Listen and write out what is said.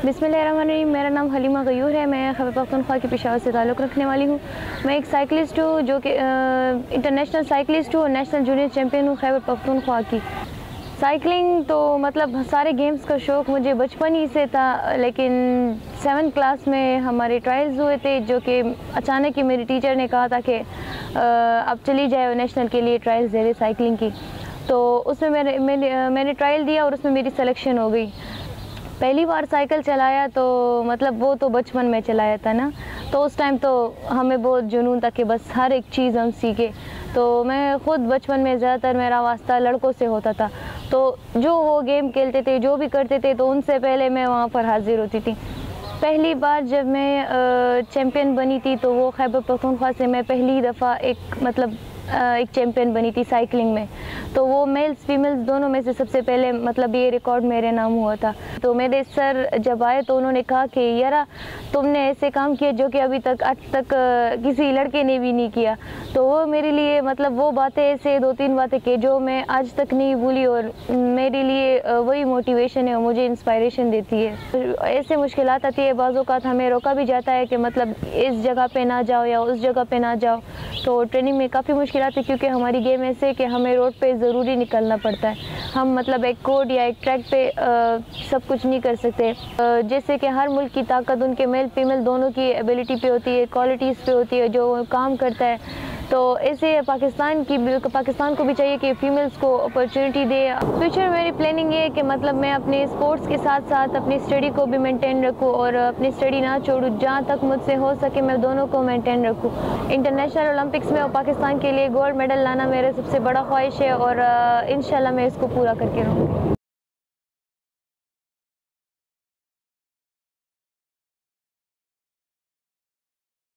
बिस्मिल्लाहिर्रहमानिर्रहीम। मेरा नाम हलीमा गयूर है। मैं खैबर पख्तूनख्वा के पेशावर से ताल्लुक़ रखने वाली हूँ। मैं एक साइकिलिस्ट हूँ जो कि इंटरनेशनल साइकिलिस्ट हूँ और नेशनल जूनियर चैम्पियन हूँ खैबर पख्तूनख्वा की। साइकिलिंग तो मतलब सारे गेम्स का शौक़ मुझे बचपन ही से था, लेकिन 7th क्लास में हमारे ट्रायल्स हुए थे जो कि अचानक ही मेरी टीचर ने कहा था कि अब चली जाए नेशनल के लिए ट्रायल्स दे रहे साइकिलिंग की। तो उसमें मैंने ट्रायल दिया और उसमें मेरी सिलेक्शन हो गई। पहली बार साइकिल चलाया तो मतलब वो तो बचपन में चलाया था ना, तो उस टाइम तो हमें बहुत जुनून था कि बस हर एक चीज़ हम सीखे। तो मैं ख़ुद बचपन में ज़्यादातर मेरा वास्ता लड़कों से होता था, तो जो वो गेम खेलते थे जो भी करते थे तो उनसे पहले मैं वहाँ पर हाज़िर होती थी। पहली बार जब मैं चैम्पियन बनी थी तो वो खैबर पख्तूनख्वा से मैं पहली दफ़ा एक चैम्पियन बनी थी साइकिलिंग में। तो वो मेल्स फीमेल्स दोनों में से सबसे पहले मतलब ये रिकॉर्ड मेरे नाम हुआ था। तो मेरे सर जब आए तो उन्होंने कहा कि यारा तुमने ऐसे काम किया जो कि अभी तक आज तक किसी लड़के ने भी नहीं किया। तो वो मेरे लिए मतलब वो बातें ऐसे 2-3 बातें कि जो मैं आज तक नहीं भूली और मेरे लिए वही मोटिवेशन है और मुझे इंस्पायरेशन देती है। ऐसे मुश्किलात आती है, बाज़ औक़ात हमें रोका भी जाता है कि मतलब इस जगह पे ना जाओ या उस जगह पे ना जाओ। तो ट्रेनिंग में काफ़ी मुश्किलात है क्योंकि हमारी गेम ऐसे है कि हमें रोड पे ज़रूरी निकलना पड़ता है। हम मतलब एक कोड या एक ट्रैक पे सब कुछ नहीं कर सकते। जैसे कि हर मुल्क की ताकत उनके मेल फीमेल दोनों की एबिलिटी पे होती है, क्वालिटीज़ पे होती है जो काम करता है। तो ऐसे पाकिस्तान को भी चाहिए कि फ़ीमेल्स को अपॉर्चुनिटी दे। फ्यूचर में मेरी प्लानिंग ये है कि मतलब मैं अपने स्पोर्ट्स के साथ साथ अपनी स्टडी को भी मेंटेन रखूँ और अपनी स्टडी ना छोड़ूँ। जहाँ तक मुझसे हो सके मैं दोनों को मेंटेन रखूँ। इंटरनेशनल ओलंपिक्स में और पाकिस्तान के लिए गोल्ड मेडल लाना मेरा सबसे बड़ा ख्वाहिश है और इंशाल्लाह मैं इसको पूरा करके रहूँगी।